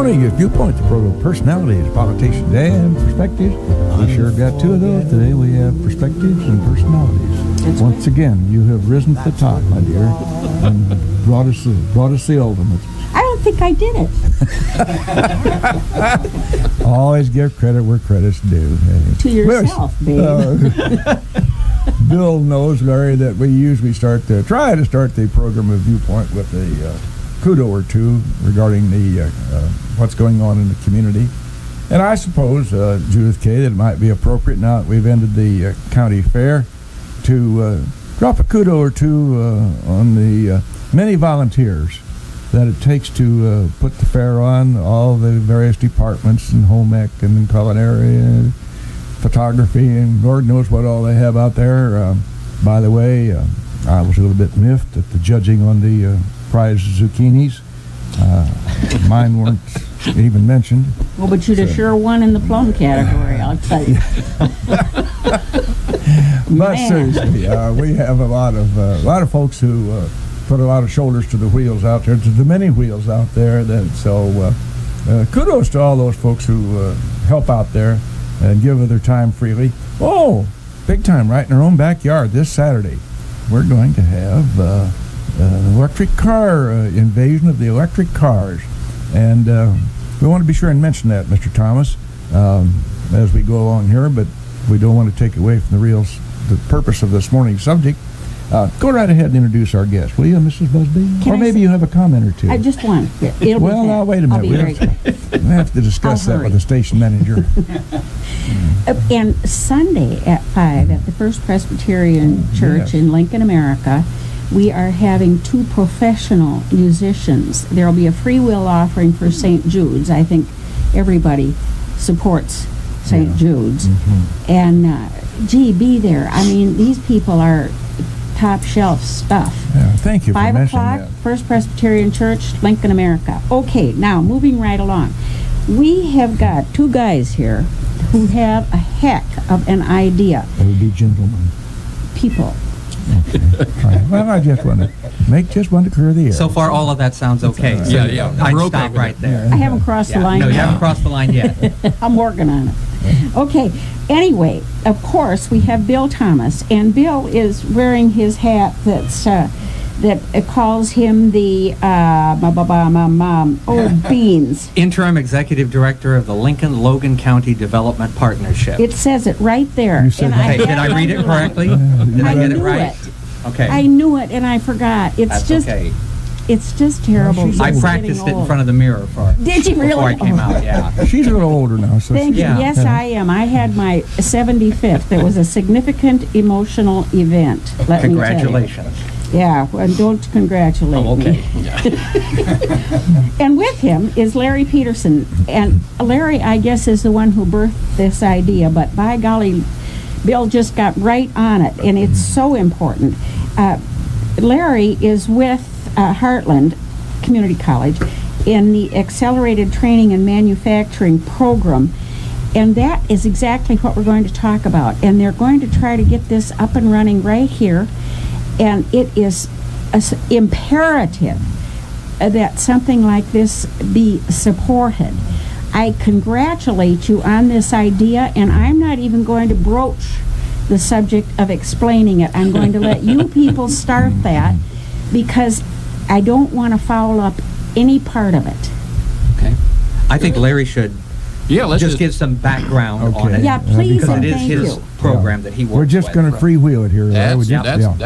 morning is Viewpoint, the program of personalities, politicians, and perspectives. We sure got two of those today. We have perspectives and personalities. Once again, you have risen to the top, my dear, and brought us the ultimate. I don't think I did it. Always give credit where credit's due. Hey. To yourself, babe. Bill knows, Larry, that we usually try to start the program of Viewpoint with a kudo or two regarding the what's going on in the community. And I suppose, Judith K., that it might be appropriate now that we've ended the county fair to drop a kudo or two on the many volunteers that it takes to put the fair on, all the various departments in home ec and culinary and photography and Lord knows what all they have out there. By the way, I was a little bit miffed at the judging on the prize zucchinis. Mine weren't even mentioned. Well, but you'd have sure won in the plum category, I'll tell you. But seriously, we have a lot of folks who put a lot of shoulders to the wheels out there, to the many wheels out there. So kudos to all those folks who help out there and give of their time freely. Oh, big time, right in our own backyard this Saturday. We're going to have an electric car invasion of the electric cars. And we want to be sure and mention that, Mr. Thomas, as we go along here, but we don't want to take away from the purpose of this morning's subject. Go right ahead and introduce our guest, will you, Mrs. Busby? Or maybe you have a comment or two. Just one. Well, now, wait a minute. We have to discuss that with the station manager. And Sunday at 5 at the First Presbyterian Church in Lincoln, America, we are having two professional musicians. There will be a free will offering for St. Jude's. I think everybody supports St. Jude's. Mm-hmm. And, be there. I mean, these people are top shelf stuff. Yeah, thank you for 5 mentioning o'clock, that. First Presbyterian Church, Lincoln, America. Okay, now moving right along. We have got two guys here who have a heck of an idea. They would be gentlemen. People. Okay. Right. Well, I just want to clear the air. So far, all of that sounds okay. Right. So Yeah. I'd We're stop okay right there. I haven't crossed the line No, yet. you haven't crossed the line yet. I'm working on it. Okay, anyway, of course, we have Bill Thomas, and Bill is wearing his hat that calls him the Beans. Interim Executive Director of the Lincoln-Logan County Development Partnership. It says it right there. You said Okay, did I read it correctly? Did I get it right? Okay. I knew it, and I forgot. That's okay. It's just terrible. Well, I practiced it in front of the mirror Did you really? before I came out, yeah. She's a little older now, so Thank you. Yeah. Yes, I am. I had my 75th. It was a significant emotional event. Let me tell you. Congratulations. Yeah, well, don't congratulate Okay. me. And with him is Larry Peterson. And Larry, I guess, is the one who birthed this idea, but by golly, Bill just got right on it, and it's so important. Larry is with Heartland Community College in the Accelerated Training and Manufacturing Program, and that is exactly what we're going to talk about. And they're going to try to get this up and running right here, and it is imperative that something like this be supported. I congratulate you on this idea, and I'm not even going to broach the subject of explaining it. I'm going to let you people start that, because I don't want to foul up any part of it. Okay. I think Larry should let's just give some background on it. Yeah, please, Because and it is thank his you. program that he works we're just with. going to freewheel it here.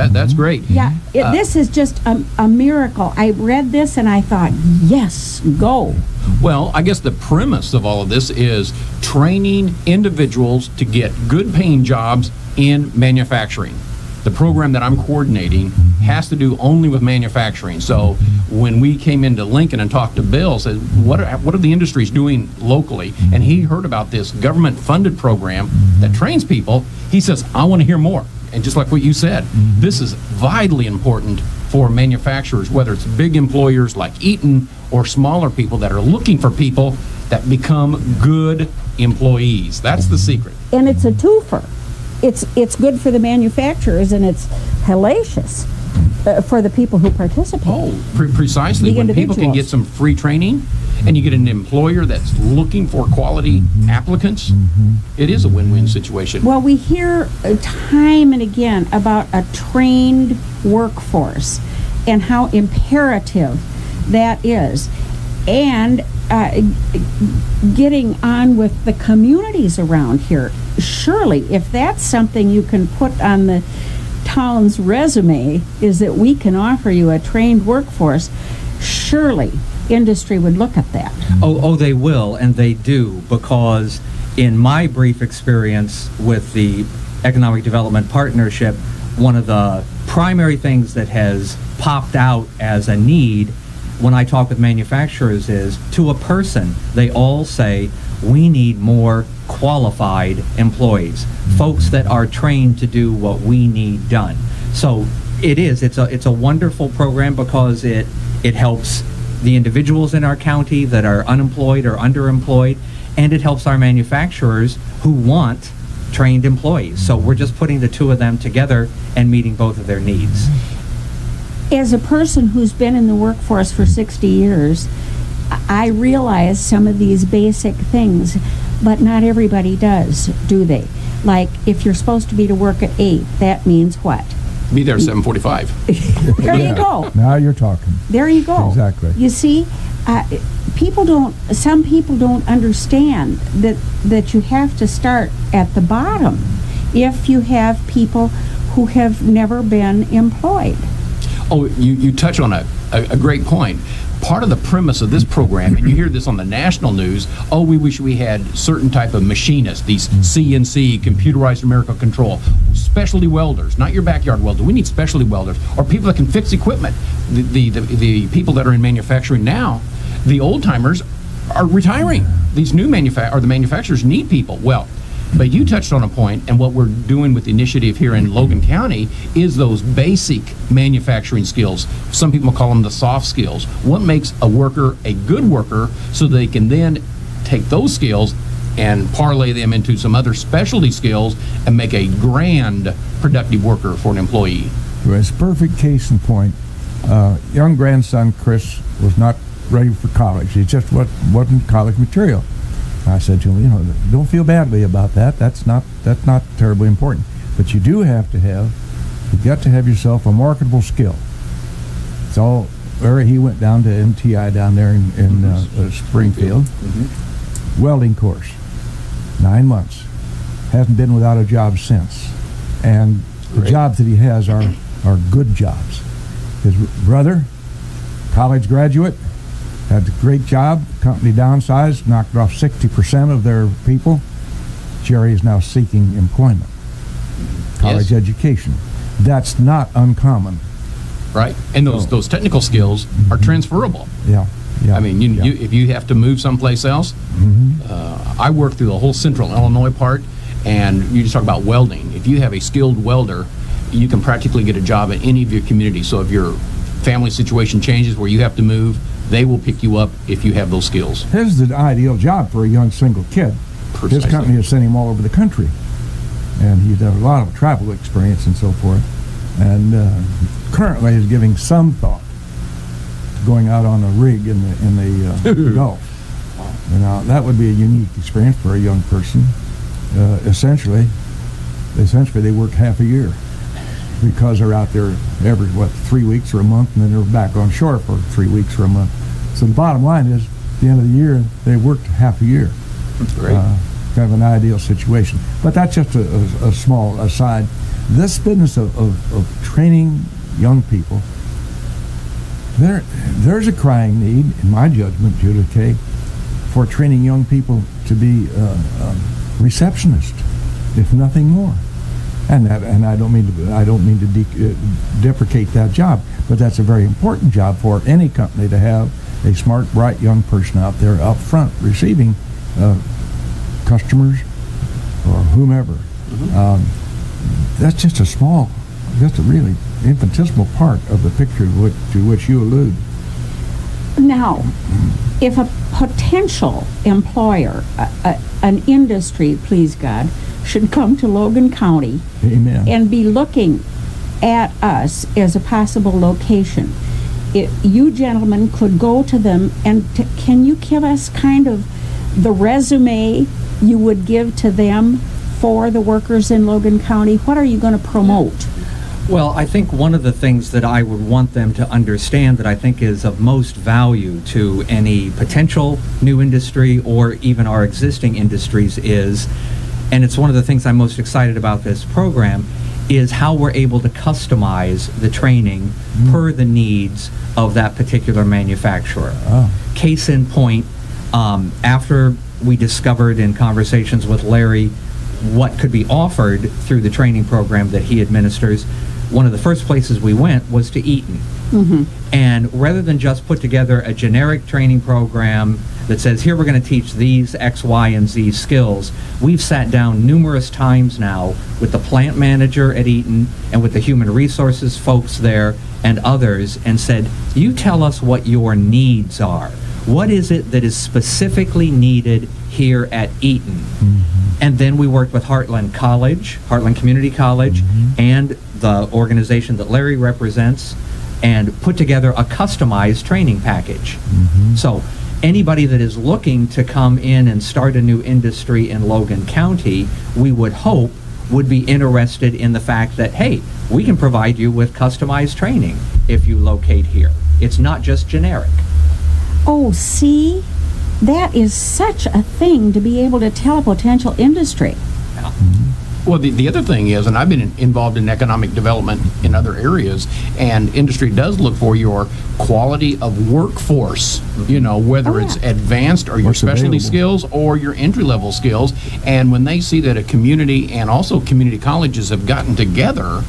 That's great. Yeah, this is just a miracle. I read this and I thought, yes, go. Well, I guess the premise of all of this is training individuals to get good paying jobs in manufacturing. The program that I'm coordinating has to do only with manufacturing. So when we came into Lincoln and talked to Bill, said, what are the industries doing locally? And he heard about this government-funded program that trains people. He says, I want to hear more. And just like what you said, this is vitally important for manufacturers, whether it's big employers like Eaton or smaller people that are looking for people that become good employees. That's the secret. And it's a twofer. It's good for the manufacturers, and it's hellacious for the people who participate. Oh, precisely. The When people can individuals. get some free training, and you get an employer that's looking for quality applicants, it is a win-win situation. Well, we hear time and again about a trained workforce and how imperative that is. And getting on with the communities around here. Surely, if that's something you can put on the town's resume, is that we can offer you a trained workforce, surely industry would look at that. Oh, they will, and they do, because in my brief experience with the Economic Development Partnership, one of the primary things that has popped out as a need when I talk with manufacturers is, to a person, they all say, we need more qualified employees, folks that are trained to do what we need done. So it's a wonderful program because it helps the individuals in our county that are unemployed or underemployed, and it helps our manufacturers who want trained employees. So we're just putting the two of them together and meeting both of their needs. As a person who's been in the workforce for 60 years, I realize some of these basic things, but not everybody does, do they? Like, if you're supposed to be to work at 8, that means what? Be there at 7:45. There you go. Now you're talking. There you go. Exactly. You see, some people don't understand that you have to start at the bottom if you have people who have never been employed. Oh, you touch on a great point. Part of the premise of this program, and you hear this on the national news, we wish we had certain type of machinists, these CNC, computerized numerical control, specialty welders, not your backyard welder. We need specialty welders, or people that can fix equipment. The people that are in manufacturing now, the old-timers are retiring. These new the manufacturers need people. Well, but you touched on a point, and what we're doing with the initiative here in Logan County is those basic manufacturing skills. Some people call them the soft skills. What makes a worker a good worker, so they can then take those skills and parlay them into some other specialty skills and make a grand productive worker for an employee. Well, it's a perfect case in point. Young grandson Chris was not ready for college. He just wasn't college material. I said to him, don't feel badly about that. That's not terribly important. But you've got to have yourself a marketable skill. So he went down to MTI down there in Springfield. Welding course, 9 months. Hasn't been without a job since. And the jobs that he has are good jobs. His brother, college graduate, had a great job. Company downsized, knocked off 60% of their people. Jerry is now seeking employment. College education. That's not uncommon. Right, and those technical skills are transferable. Yeah. I mean, if you have to move someplace else, I work through the whole central Illinois part, and you just talk about welding. If you have a skilled welder, you can practically get a job in any of your communities. So if your family situation changes where you have to move, they will pick you up if you have those skills. His is the ideal job for a young single kid. Precisely. His company has sent him all over the country, and he's had a lot of travel experience and so forth, and currently is giving some thought to going out on a rig in the Gulf. Now, that would be a unique experience for a young person. Essentially they work half a year, because they're out there every 3 weeks or a month, and then they're back on shore for 3 weeks or a month. So the bottom line is, at the end of the year, they worked half a year. Great. Kind of an ideal situation. But that's just a small aside. This business of training young people, there's a crying need, in my judgment, Judy K., for training young people to be receptionists, if nothing more. And I don't mean to deprecate that job, but that's a very important job for any company, to have a smart, bright young person out there up front receiving customers or whomever. That's just a really infinitesimal part of the picture to which you allude. Now, if a potential employer, an industry, please God, should come to Logan County, Amen, and be looking at us as a possible location, you gentlemen could go to them and can you give us kind of the resume you would give to them for the workers in Logan County? What are you going to promote? Well, I think one of the things that I would want them to understand that I think is of most value to any potential new industry or even our existing industries is, and it's one of the things I'm most excited about this program, is how we're able to customize the training per the needs of that particular manufacturer. Oh. Case in point, after we discovered in conversations with Larry what could be offered through the training program that he administers, one of the first places we went was to Eaton. And rather than just put together a generic training program that says, here we're going to teach these X, Y, and Z skills, we've sat down numerous times now with the plant manager at Eaton and with the human resources folks there and others and said, you tell us what your needs are. What is it that is specifically needed here at Eaton? And then we worked with Heartland College, Heartland Community College, and the organization that Larry represents, and put together a customized training package. So anybody that is looking to come in and start a new industry in Logan County, we would hope would be interested in the fact that, hey, we can provide you with customized training if you locate here. It's not just generic. Oh, see? That is such a thing to be able to tell a potential industry. Well, the other thing is, and I've been involved in economic development in other areas, and industry does look for your quality of workforce, you know, whether it's advanced or your What's specialty available. skills or your entry-level skills. And when they see that a community and also community colleges have gotten together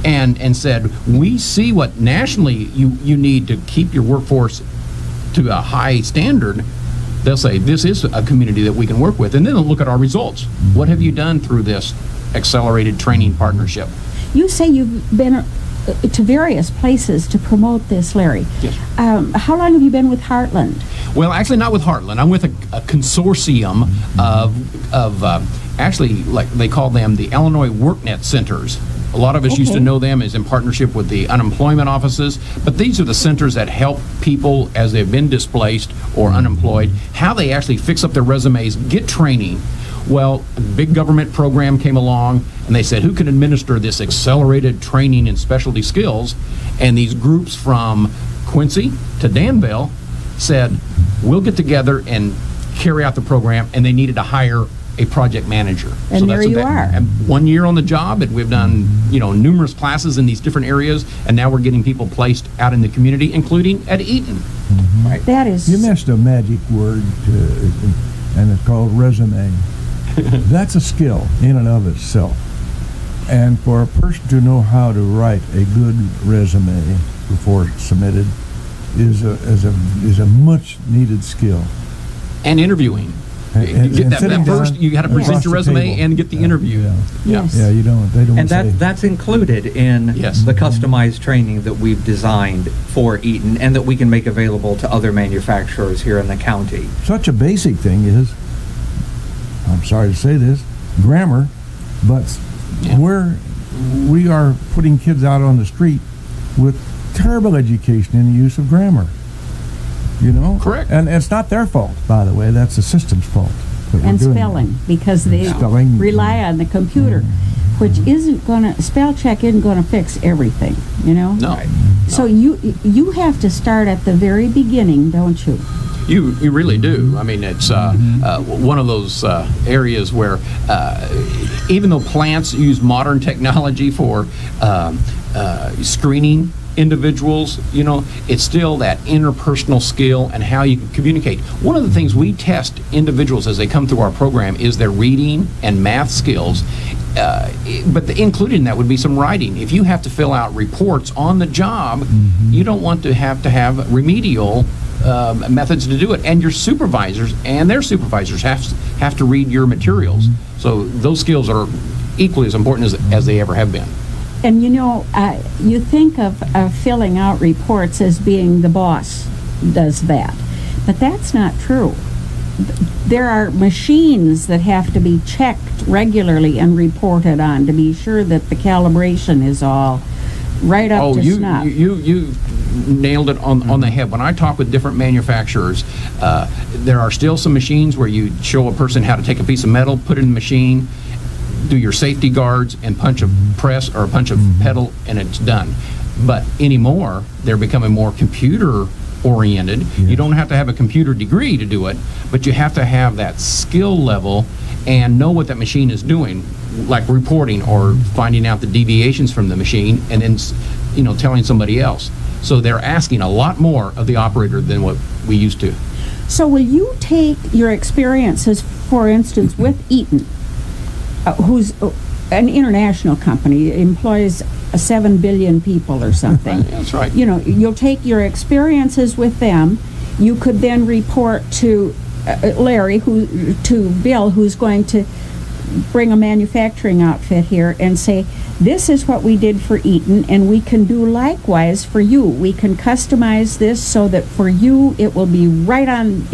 and said, we see what nationally you need to keep your workforce to a high standard, they'll say, this is a community that we can work with. And then they'll look at our results. What have you done through this accelerated training partnership? You say you've been to various places to promote this, Larry. Yes. How long have you been with Heartland? Well, actually not with Heartland. I'm with a consortium of actually, like they call them, the Illinois WorkNet Centers. A lot of us used to know them as in partnership with the unemployment offices, but these are the centers that help people as they've been displaced or unemployed, how they actually fix up their resumes, get training. Well, a big government program came along, and they said, who can administer this accelerated training in specialty skills? And these groups from Quincy to Danville said, we'll get together and carry out the program, and they needed to hire a project manager. And there you are. And 1 year on the job, and we've done, you know, numerous classes in these different areas, and now we're getting people placed out in the community, including at Eaton. Right. That is... You missed a magic word, and it's called resume. That's a skill in and of itself. And for a person to know how to write a good resume before it's submitted is a much needed skill. And interviewing. And Get that sitting first, down you got to present across your the resume table. and get the interview. Yeah. Yes. Yeah, they don't And say. that's included in Yes. the customized training that we've designed for Eaton and that we can make available to other manufacturers here in the county. Such a basic thing is, I'm sorry to say this, grammar, but Yeah. we are putting kids out on the street with terrible education in the use of grammar. You know? Correct. And it's not their fault, by the way. That's the system's fault. that we're And doing spelling, because they Spelling. rely on the computer, which isn't gonna, spell check isn't gonna fix everything, you know? No. So you have to start at the very beginning, don't you? You really do. I mean, it's one of those areas where even though plants use modern technology for screening individuals, you know, it's still that interpersonal skill and how you can communicate. One of the things we test individuals as they come through our program is their reading and math skills. But included in that would be some writing. If you have to fill out reports on the job, you don't want to have remedial methods to do it. And your supervisors and their supervisors have to read your materials. So those skills are equally as important as they ever have been. And you know, you think of filling out reports as being the boss does that, but that's not true. There are machines that have to be checked regularly and reported on to be sure that the calibration is all right up to snuff. nailed it on the head. When I talk with different manufacturers, there are still some machines where you show a person how to take a piece of metal, put it in the machine, do your safety guards, and punch a press or a punch a pedal, and it's done. But anymore, they're becoming more computer oriented. Yes. You don't have to have a computer degree to do it, but you have to have that skill level and know what that machine is doing, like reporting or finding out the deviations from the machine, and then telling somebody else. So they're asking a lot more of the operator than what we used to. So will you take your experiences, for instance, with Eaton, who's an international company, employs 7 billion people or something. That's right. You'll take your experiences with them. You could then report to Larry, to Bill, who's going to bring a manufacturing outfit here, and say, this is what we did for Eaton, and we can do likewise for you. We can customize this so that for you it will be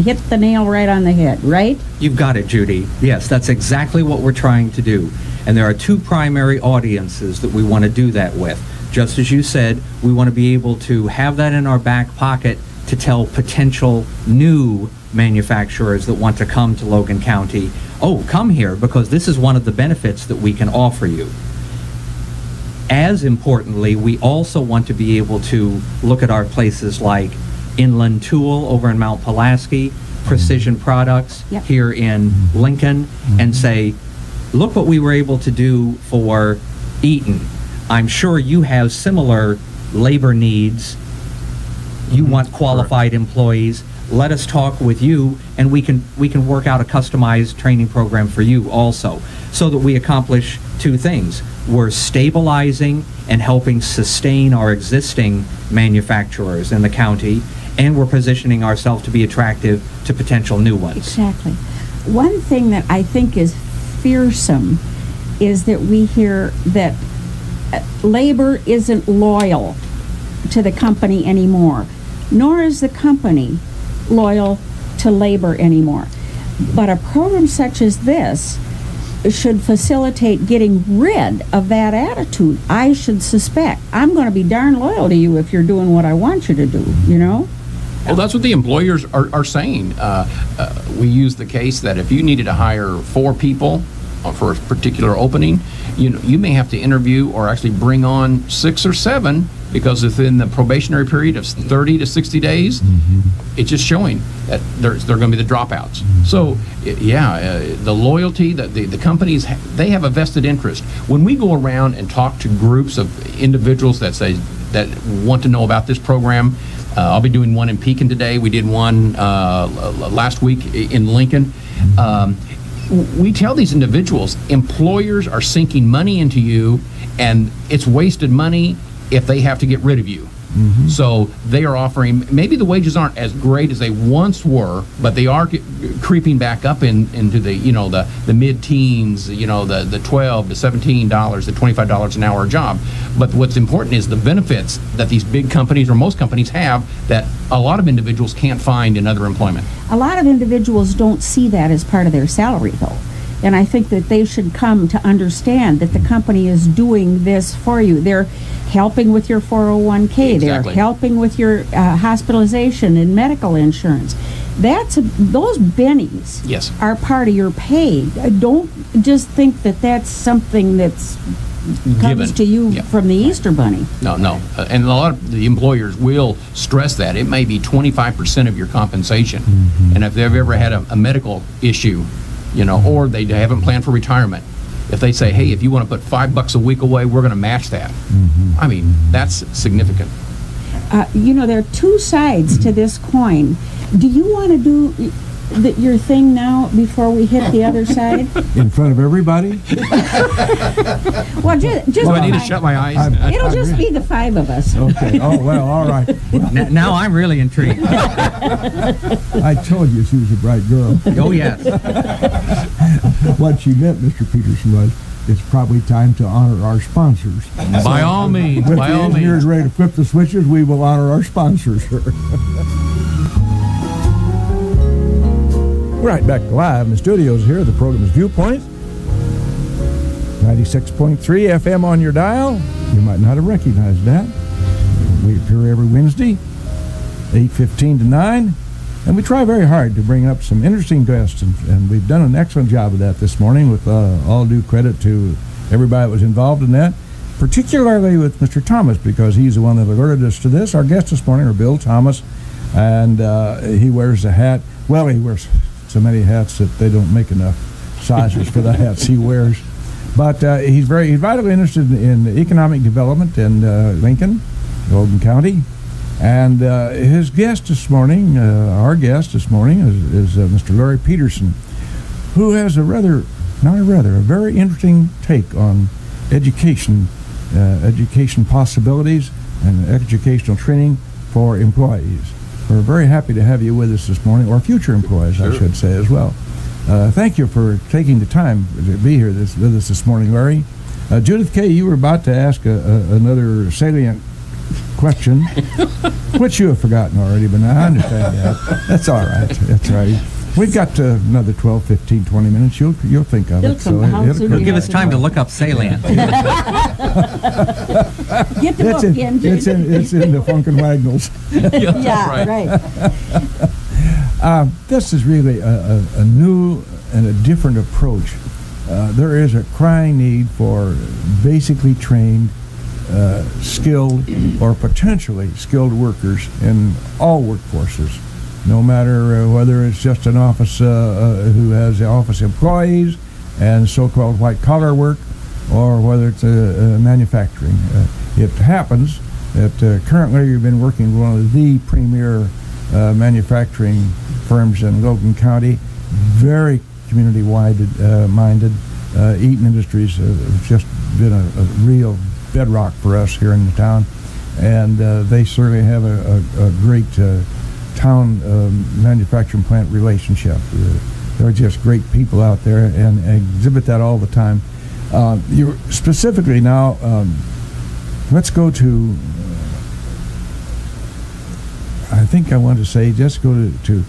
hit the nail right on the head, right? You've got it, Judy. Yes, that's exactly what we're trying to do. And there are two primary audiences that we want to do that with. Just as you said, we want to be able to have that in our back pocket to tell potential new manufacturers that want to come to Logan County, oh, come here because this is one of the benefits that we can offer you. As importantly, we also want to be able to look at our places like Inland Tool over in Mount Pulaski, Precision Products Yep. here in Lincoln, and say, look what we were able to do for Eaton. I'm sure you have similar labor needs. You want qualified employees. Let us talk with you, and we can work out a customized training program for you also, so that we accomplish two things. We're stabilizing and helping sustain our existing manufacturers in the county, and we're positioning ourselves to be attractive to potential new ones. Exactly. One thing that I think is fearsome is that we hear that labor isn't loyal to the company anymore, nor is the company loyal to labor anymore. But a program such as this should facilitate getting rid of that attitude. I should suspect. I'm going to be darn loyal to you if you're doing what I want you to do, Well, that's what the employers are saying. We use the case that if you needed to hire 4 people for a particular opening, you may have to interview or actually bring on 6 or 7, because within the probationary period of 30 to 60 days, it's just showing that they're going to be the dropouts. So, the loyalty that the companies, they have a vested interest. When we go around and talk to groups of individuals that want to know about this program, I'll be doing one in Pekin today. We did one last week in Lincoln. We tell these individuals, employers are sinking money into you, and it's wasted money if they have to get rid of you. So they are offering, maybe the wages aren't as great as they once were, but they are creeping back up into the mid-teens, the $12 to $17, the $25 an hour job. But what's important is the benefits that these big companies, or most companies, have that a lot of individuals can't find in other employment. A lot of individuals don't see that as part of their salary, though. And I think that they should come to understand that the company is doing this for you. They're helping with your 401k. Exactly. They're helping with your hospitalization and medical insurance. Those bennies Yes. are part of your pay. Don't just think that that's something that's comes Given. to you Yeah. from the Easter Bunny. No. And a lot of the employers will stress that. It may be 25% of your compensation. And if they've ever had a medical issue, or they haven't planned for retirement, if they say, hey, if you want to put $5 a week away, we're going to match that. I mean, that's significant. There are two sides to this coin. Do you want to do your thing now before we hit the other side? In front of everybody? Well, just Do I need to shut my eyes? It'll just be the 5 of us. Okay. Oh, well, all right. Now I'm really intrigued. I told you she was a bright girl. Oh, yes. What she meant, Mr. Peterson, was it's probably time to honor our sponsors. By all means, With by the all engineers means. ready to flip the switches, we will honor our sponsors, sir. Right, back live in the studios here. The program is Viewpoint. 96.3 FM on your dial. You might not have recognized that. We appear every Wednesday, 8:15 to 9, and we try very hard to bring up some interesting guests, and we've done an excellent job of that this morning with all due credit to everybody that was involved in that, particularly with Mr. Thomas, because he's the one that alerted us to this. Our guest this morning are Bill Thomas, and he wears a hat. Well, he wears so many hats that they don't make enough sizes for the hats he wears. But he's vitally interested in economic development in Lincoln, Logan County. And his guest this morning, our guest this morning, is Mr. Larry Peterson, who has a very interesting take on education possibilities and educational training for employees. We're very happy to have you with us this morning, or future employees, sure. I should say, as well. Thank you for taking the time to be here with us this morning, Larry. Judith K., you were about to ask another salient question, which you have forgotten already, but I understand that. That's all right. That's right. We've got another 12, 15, 20 minutes. You'll think of it. It'll give us time to look up salient. Get the book in. It's in the Funkin' Wagnalls. Yeah, right. This is really a new and a different approach. There is a crying need for basically trained, skilled, or potentially skilled workers in all workforces, no matter whether it's just an office who has the office employees and so-called white-collar work, or whether it's manufacturing. It happens that currently you've been working with one of the premier manufacturing firms in Logan County, very community-minded. Eaton Industries has just been a real bedrock for us here in the town, and they certainly have a great town manufacturing plant relationship. They're just great people out there and exhibit that all the time. You specifically now, let's go to, I think I want to say, just go to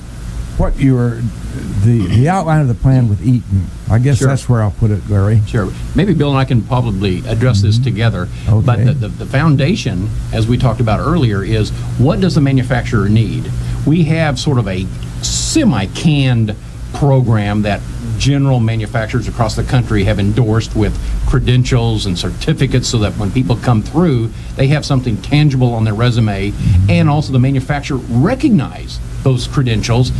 what the outline of the plan with Eaton. I guess sure. That's where I'll put it, Larry. Sure. Maybe Bill and I can probably address this together. Okay. But the foundation, as we talked about earlier, is what does the manufacturer need? We have sort of a semi-canned program that general manufacturers across the country have endorsed with credentials and certificates, so that when people come through, they have something tangible on their resume, and also the manufacturer recognize those credentials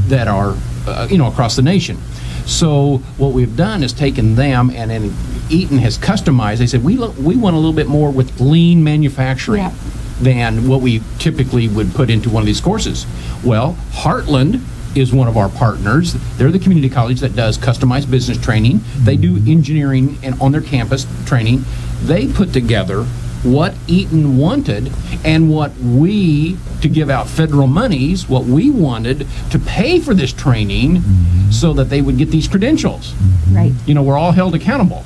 that are across the nation. So what we've done is taken them, and then Eaton has customized. They said we want a little bit more with lean manufacturing than what we typically would put into one of these courses. Well, Heartland is one of our partners. They're the community college that does customized business training. They do engineering and on their campus training. They put together what Eaton wanted and what we, to give out federal monies, what we wanted to pay for this training so that they would get these credentials. Right. We're all held accountable.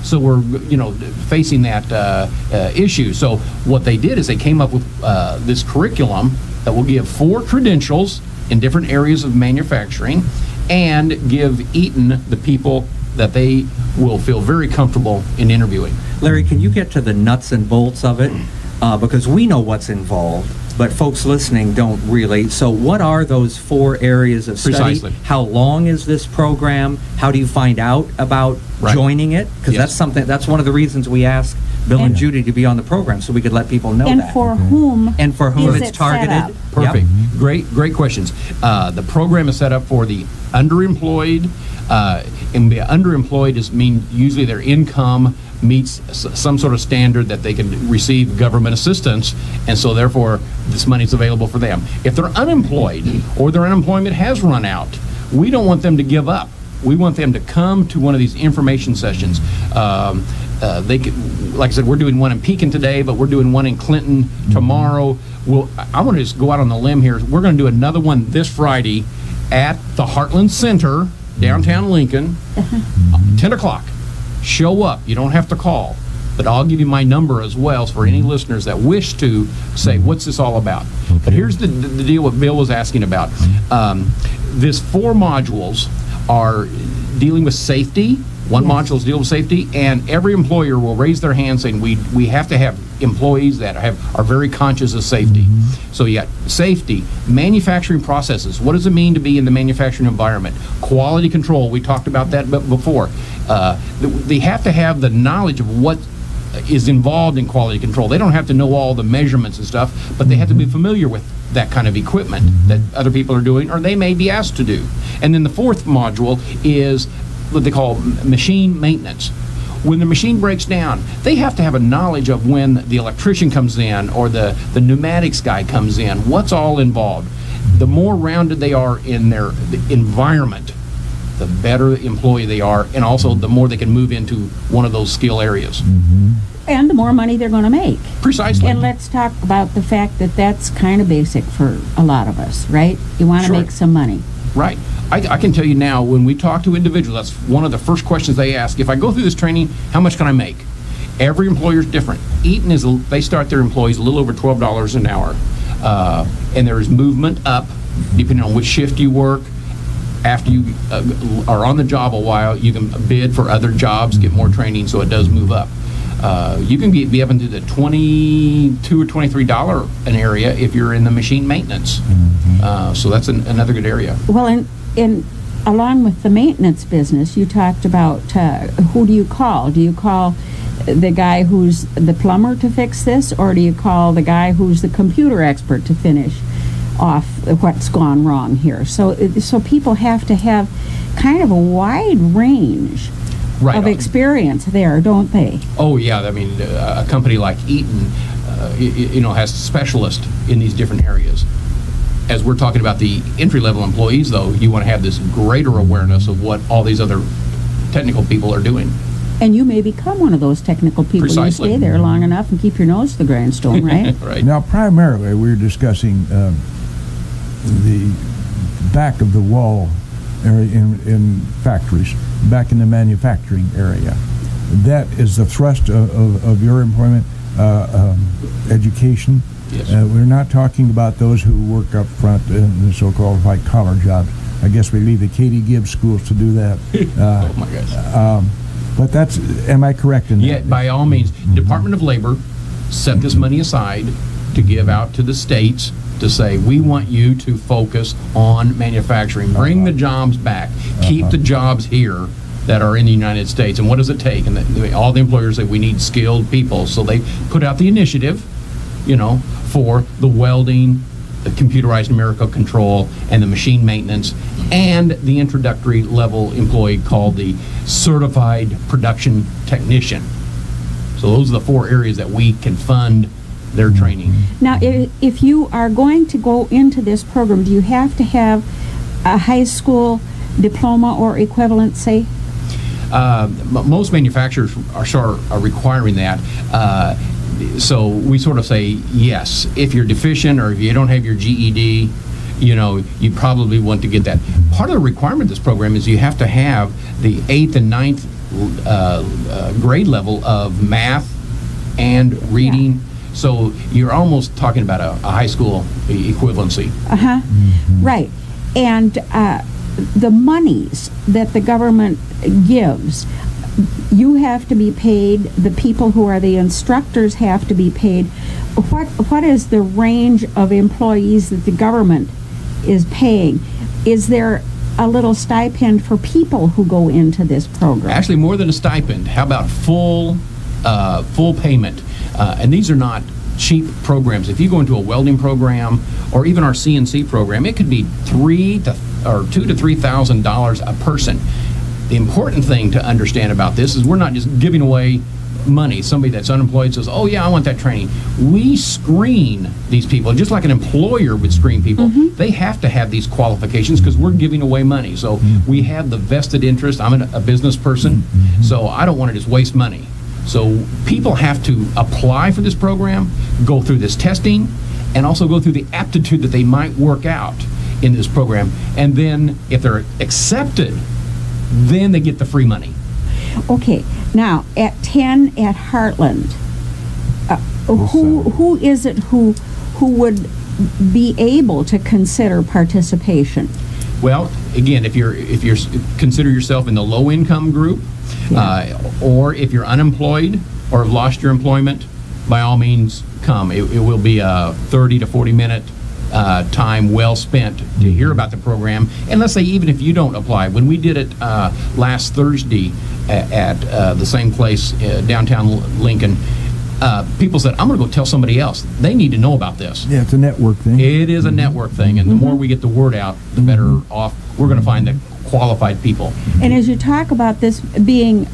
So we're, facing that issue. So what they did is they came up with this curriculum that will give 4 credentials in different areas of manufacturing and give Eaton the people that they will feel very comfortable in interviewing. Larry, can you get to the nuts and bolts of it? Because we know what's involved, but folks listening don't really. So what are those 4 areas of study? Precisely. How long is this program? How do you find out about joining it? Because that's one of the reasons we ask Bill and Judy to be on the program, so we could let people know and that. For whom is it's it targeted. Set up? Perfect. Yep. Great questions. The program is set up for the underemployed, and the underemployed mean usually their income meets some sort of standard that they can receive government assistance, and so therefore this money is available for them. If they're unemployed or their unemployment has run out, we don't want them to give up. We want them to come to one of these information sessions. They could, like I said, we're doing one in Pekin today, but we're doing one in Clinton tomorrow. I want to just go out on the limb here. We're going to do another one this Friday at the Heartland Center, downtown Lincoln, 10 o'clock. Show up. You don't have to call, but I'll give you my number as well for any listeners that wish to say, what's this all about? Okay. But here's the deal what Bill was asking about. This 4 modules are dealing with safety, One Yes. module is deal with safety, and every employer will raise their hand saying we have to have employees that are very conscious of safety. So you got safety, manufacturing processes. What does it mean to be in the manufacturing environment? Quality control. We talked about that before. They have to have the knowledge of what is involved in quality control. They don't have to know all the measurements and stuff, but they have to be familiar with that kind of equipment that other people are doing, or they may be asked to do. And then the fourth module is what they call machine maintenance. When the machine breaks down, they have to have a knowledge of when the electrician comes in or the pneumatics guy comes in, what's all involved. The more rounded they are in their environment, the better employee they are, and also the more they can move into one of those skill areas. And the more money they're going to make. Precisely. And let's talk about the fact that that's kind of basic for a lot of us, right? You want to Sure. make some money. Right. I can tell you now, when we talk to individuals, that's one of the first questions they ask. If I go through this training, how much can I make? Every employer is different. Eaton they start their employees a little over $12 an hour. And there's movement up, depending on which shift you work. After you are on the job a while, you can bid for other jobs, get more training, so it does move up. You can be up into the $22 or $23 an area if you're in the machine maintenance. So that's another good area. Well, in along with the maintenance business, you talked about who do you call? Do you call the guy who's the plumber to fix this, or do you call the guy who's the computer expert to finish off what's gone wrong here? So people have to have kind of a wide range of experience there, don't they? Oh, yeah. I mean, a company like Eaton, has specialists in these different areas. As we're talking about the entry-level employees, though, you want to have this greater awareness of what all these other technical people are doing. And you may become one of those technical people. Precisely. You stay there long enough and keep your nose to the grindstone, right? Right. Now, primarily, we're discussing the back of the wall area in factories, back in the manufacturing area. That is the thrust of your employment, education. Yes. We're not talking about those who work up front in the so-called white-collar jobs. I guess we leave the Katie Gibbs schools to do that. Oh, my gosh. But am I correct in that? Yeah, by all means. Department of Labor set this money aside to give out to the states to say, we want you to focus on manufacturing. Bring the jobs back. Keep the jobs here that are in the United States. And what does it take? And all the employers say, we need skilled people. So they put out the initiative, for the welding, the computerized numerical control, and the machine maintenance, and the introductory level employee called the certified production technician. So those are the four areas that we can fund their training. Now, if you are going to go into this program, do you have to have a high school diploma or equivalent, say? Most manufacturers are requiring that. So we sort of say yes. If you're deficient or if you don't have your GED, you probably want to get that. Part of the requirement of this program is you have to have the 8th and 9th grade level of math and reading. Yeah. So you're almost talking about a high school equivalency. Right. And the monies that the government gives, you have to be paid, the people who are the instructors have to be paid. What is the range of employees that the government is paying? Is there a little stipend for people who go into this program? Actually, more than a stipend. How about full payment? And these are not cheap programs. If you go into a welding program or even our CNC program, it could be $2,000 to $3,000 a person. The important thing to understand about this is we're not just giving away money. Somebody that's unemployed says, oh yeah, I want that training. We screen these people just like an employer would screen people. They have to have these qualifications because we're giving away money. So we have the vested interest. I'm a business person, so I don't want to just waste money. So people have to apply for this program, go through this testing, and also go through the aptitude that they might work out in this program. And then if they're accepted, then they get the free money. Okay, now at 10 at Heartland, who is it who would be able to consider participation? Well, again, if you consider yourself in the low income group, Or if you're unemployed or have lost your employment, by all means, come. It will be a 30 to 40 minute time well spent to hear about the program. And let's say even if you don't apply, when we did it last Thursday at the same place, downtown Lincoln, people said, I'm going to go tell somebody else. They need to know about this. Yeah, it's a network thing. It is a network thing, and the more we get the word out, the better off we're going to find the qualified people. And as you talk about this being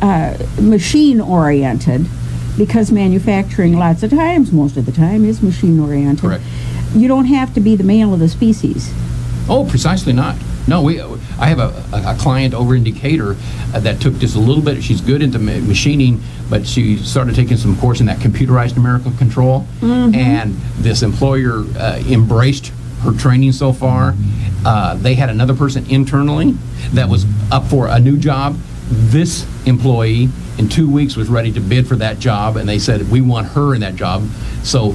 machine-oriented, because manufacturing lots of times, most of the time, is machine-oriented. Correct. You don't have to be the male of the species. Oh, precisely not. No, I have a client over in Decatur that took just a little bit. She's good into machining, but she started taking some course in that computerized numerical control. And this employer embraced her training so far. They had another person internally that was up for a new job. This employee in 2 weeks was ready to bid for that job, and they said, we want her in that job. So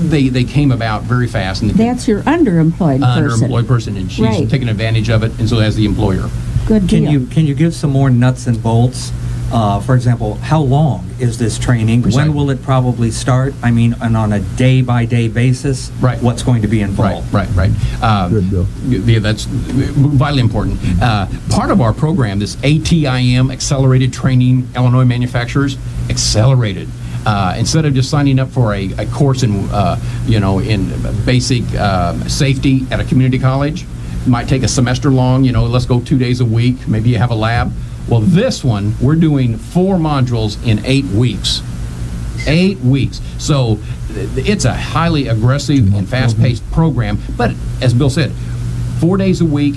they came about very fast. And That's your underemployed person. Underemployed person, and she's Right. taking advantage of it, and so has the employer. Good deal. Can you give some more nuts and bolts? For example, how long is this training? Precisely. When will it probably start? I mean, and on a day-by-day basis, Right. what's going to be involved? Right. Good, Bill. Yeah, that's vitally important. Part of our program, this ATIM, Accelerated Training Illinois Manufacturers, accelerated. Instead of just signing up for a course in, in basic safety at a community college, might take a semester long, let's go 2 days a week, maybe you have a lab. Well, this one, we're doing 4 modules in 8 weeks. 8 weeks. So it's a highly aggressive and fast-paced program. But as Bill said, 4 days a week.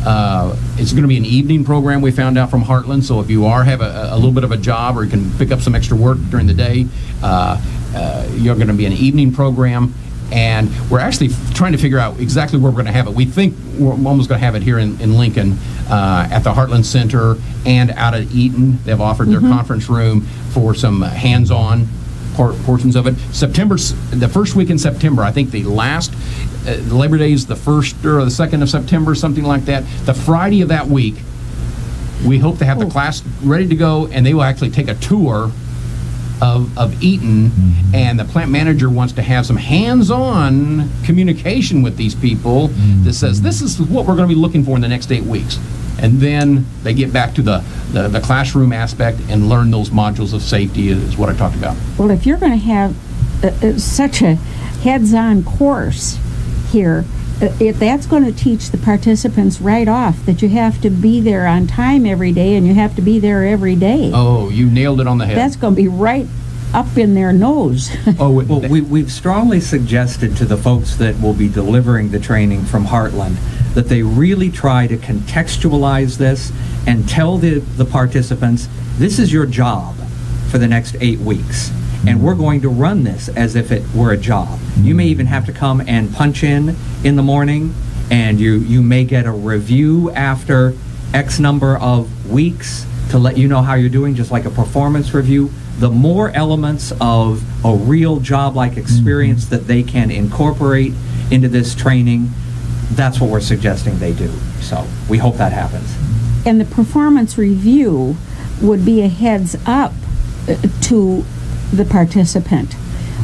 It's going to be an evening program, we found out from Heartland. So if you have a little bit of a job or you can pick up some extra work during the day, you're going to be an evening program. And we're actually trying to figure out exactly where we're going to have it. We think we're almost going to have it here in Lincoln at the Heartland Center and out at Eaton. They've offered their conference room for some hands-on portions of it. The first week in September, I think the last, Labor Day is the 1st or the 2nd of September, something like that. The Friday of that week, we hope to have the class ready to go, and they will actually take a tour of Eaton, and the plant manager wants to have some hands-on communication with these people that says, this is what we're going to be looking for in the next 8 weeks. And then they get back to the classroom aspect and learn those modules of safety is what I talked about. Well, if you're going to have such a heads-on course here, that's going to teach the participants right off that you have to be there on time every day and you have to be there every day. Oh, you nailed it on the head. That's going to be right up in their nose. Well, we've strongly suggested to the folks that will be delivering the training from Heartland that they really try to contextualize this and tell the participants, this is your job for the next 8 weeks. And we're going to run this as if it were a job. You may even have to come and punch in the morning, and you may get a review after X number of weeks to let you know how you're doing, just like a performance review. The more elements of a real job-like experience that they can incorporate into this training, that's what we're suggesting they do. So we hope that happens. And the performance review would be a heads up to the participant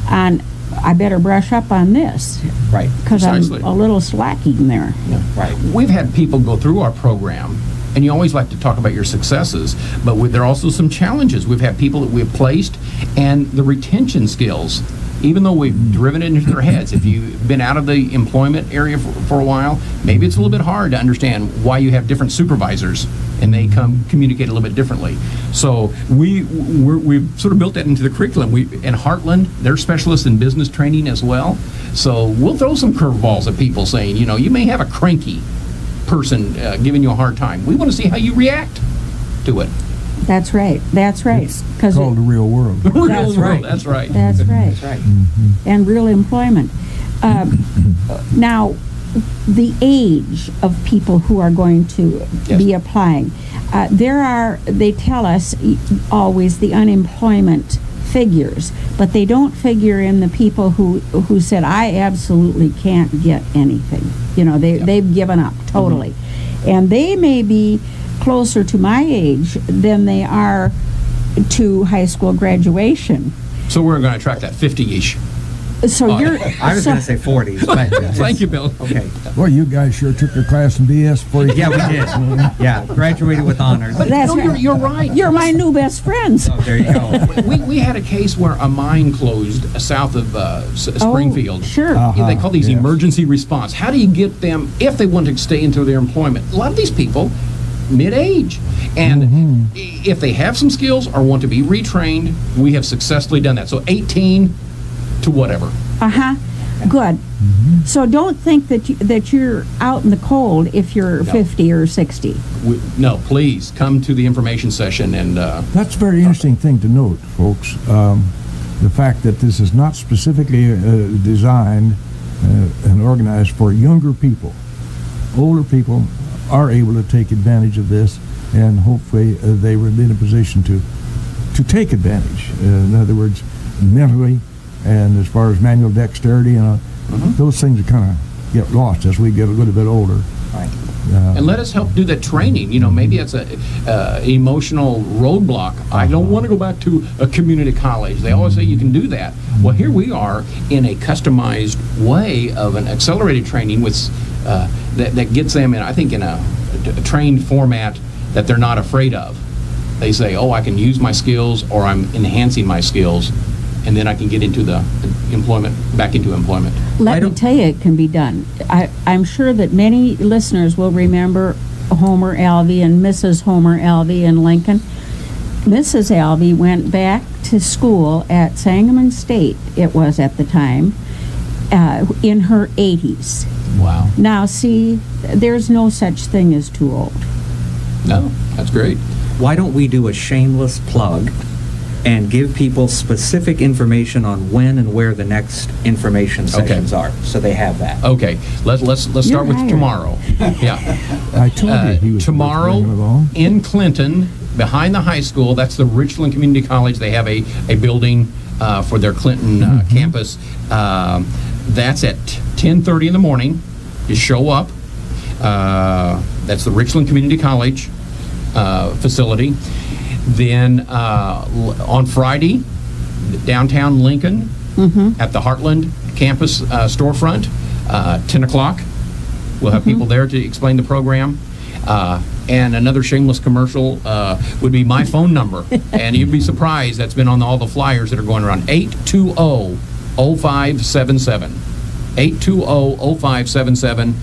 on, I better brush up on this Right. because I'm Precisely. a little slacking there. Right. We've had people go through our program, and you always like to talk about your successes, but there are also some challenges. We've had people that we've placed, and the retention skills, even though we've driven it into their heads, if you've been out of the employment area for a while, maybe it's a little bit hard to understand why you have different supervisors and they communicate a little bit differently. So we've sort of built that into the curriculum. In Heartland, they're specialists in business training as well. So we'll throw some curveballs at people saying, you may have a cranky person giving you a hard time. We want to see how you react to it. That's right. That's right. It's called the real world. That's right. That's right. That's right. That's right. And real employment. Now, the age of people who are going to be applying, they tell us always the unemployment figures, but they don't figure in the people who said, I absolutely can't get anything. They've given up totally. And they may be closer to my age than they are to high school graduation. So we're going to track that 50-ish. So Oh, you're. I was so- going to say 40s, but Thank you, Bill. Okay. Well, you guys sure took your class in BS before you. Yeah, we did. Yeah, graduated with honors. That's No, right. you're right. You're my new best friends. Oh, there you go. We had a case where a mine closed south of Springfield. Oh, sure. Uh-huh. They call these Yes. emergency response. How do you get them, if they want to stay into their employment? A lot of these people, mid-age. And if they have some skills or want to be retrained, we have successfully done that. So 18 to whatever. Uh-huh. Good. So don't think that you're out in the cold if you're No. 50 or 60. No, please, come to the information session and... That's a very interesting thing to note, folks. The fact that this is not specifically designed and organized for younger people. Older people are able to take advantage of this, and hopefully they were in a position to take advantage. In other words, mentally, and as far as manual dexterity, those things kind of get lost as we get a little bit older. Right. And let us help do that training. You know, maybe it's a emotional roadblock. I don't want to go back to a community college. They always say you can do that. Well, here we are in a customized way of an accelerated training with that gets them in, I think, in a trained format that they're not afraid of. They say, oh, I can use my skills, or I'm enhancing my skills, and then I can get into the back into employment. Let me tell you, it can be done. I'm sure that many listeners will remember Homer Alvey and Mrs. Homer Alvey in Lincoln. Mrs. Alvey went back to school at Sangamon State, it was at the time, in her 80s. Wow. Now, see, there's no such thing as too old. No, that's great. Why don't we do a shameless plug and give people specific information on when and where the next information sessions are, so they have that. Okay, let's start You're with hired. tomorrow. Yeah. I told you he was Tomorrow bringing it along. in Clinton, behind the high school, that's the Richland Community College. They have a building for their Clinton campus. That's at 10:30 in the morning. You show up. That's the Richland Community College facility. Then on Friday, downtown Lincoln, at the Heartland campus storefront, 10 o'clock. We'll have people there to explain the program. And another shameless commercial would be my phone number. And you'd be surprised, that's been on all the flyers that are going around. 820-0577. 820-0577.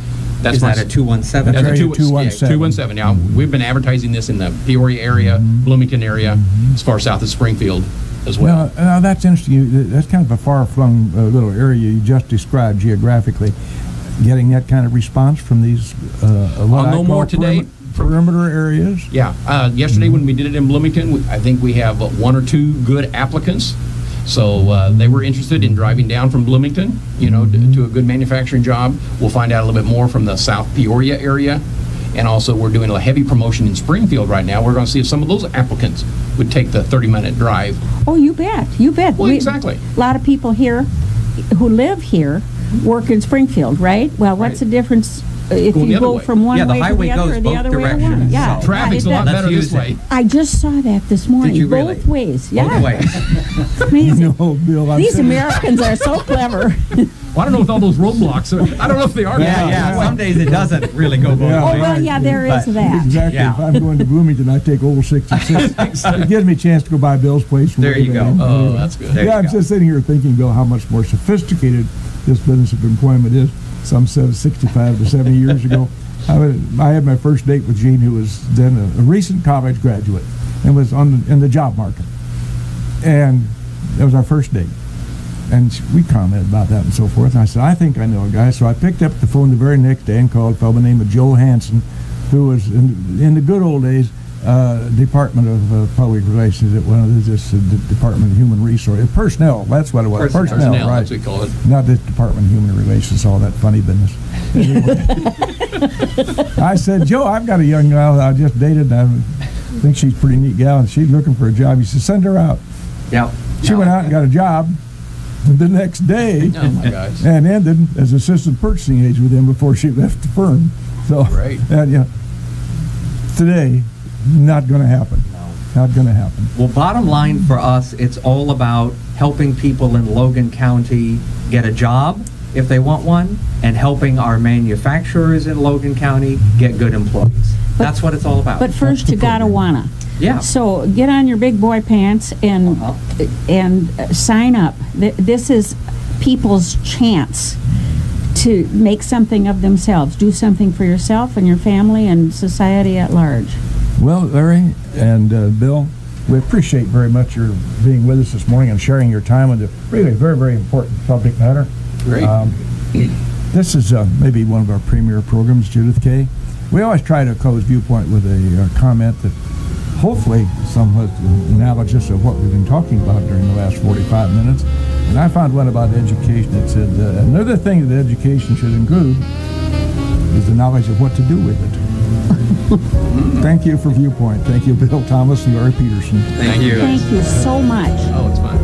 Is that a 217? That's right, 217. 217. Now, we've been advertising this in the Peoria area, Bloomington area, as far south as Springfield as well. Now that's interesting. That's kind of a far-flung little area you just described geographically. Getting that kind of response from these what I'll I know call more today. perimeter areas. Yeah. Yesterday when we did it in Bloomington, I think we have one or two good applicants. So they were interested in driving down from Bloomington, to a good manufacturing job. We'll find out a little bit more from the South Peoria area. And also we're doing a heavy promotion in Springfield right now. We're going to see if some of those applicants would take the 30-minute drive. Oh, you bet. You bet. Well, exactly. A lot of people here who live here work in Springfield, right? Well, what's the difference if Going the you other go way. from one Yeah, the way to highway the other goes or the both other way around? directions, Yeah. so- Traffic's a lot Let's better use this it. way. I just saw that this morning. Did you really? Both ways. Yeah. Both ways. Amazing. No, Bill, I'm These saying- Americans are so clever. Well, I don't know with all those roadblocks. I don't know if they are. Yeah. Some days it doesn't really go both Yeah. Oh, ways. well, yeah, there is But- that. Exactly. Yeah. If I'm going to Bloomington, I take Old 66. It gives me a chance to go by Bill's place. There you go. Oh, that's good. There Yeah, you I'm go. just sitting here thinking, Bill, how much more sophisticated this business of employment is. Some said 65 to 70 years ago. I had my first date with Jean, who was then a recent college graduate and was in the job market. And that was our first date. And we commented about that and so forth. And I said, I think I know a guy. So I picked up the phone the very next day and called a fellow by the name of Joe Hansen, who was in the good old days, Department of Public Relations at one of the Department of Human Resources. Personnel, that's what it was. Personnel, right. that's what we call it. Not this Department of Human Relations, all that funny business. Anyway. I said, Joe, I've got a young gal I just dated, and I think she's a pretty neat gal, and she's looking for a job. He said, send her out. Yep. She went out and got a job the next day Oh, my gosh. and ended as assistant purchasing agent with him before she left the firm. So, Great. And, today, not going to happen. Not going to happen. Well, bottom line for us, it's all about helping people in Logan County get a job if they want one, and helping our manufacturers in Logan County get good employees. That's what it's all about. But first, you gotta wanna. Yeah. So get on your big boy pants and sign up. This is people's chance to make something of themselves, do something for yourself and your family and society at large. Well, Larry and Bill, we appreciate very much your being with us this morning and sharing your time on the really very, very important subject matter. Great. This is maybe one of our premier programs, Judith Kay. We always try to close Viewpoint with a comment that hopefully somewhat analogous of what we've been talking about during the last 45 minutes. And I found one about education that said, another thing that education should include is the knowledge of what to do with it. Thank you for Viewpoint. Thank you, Bill Thomas and Larry Peterson. Thank you. Thank you so much. Oh, it's fun.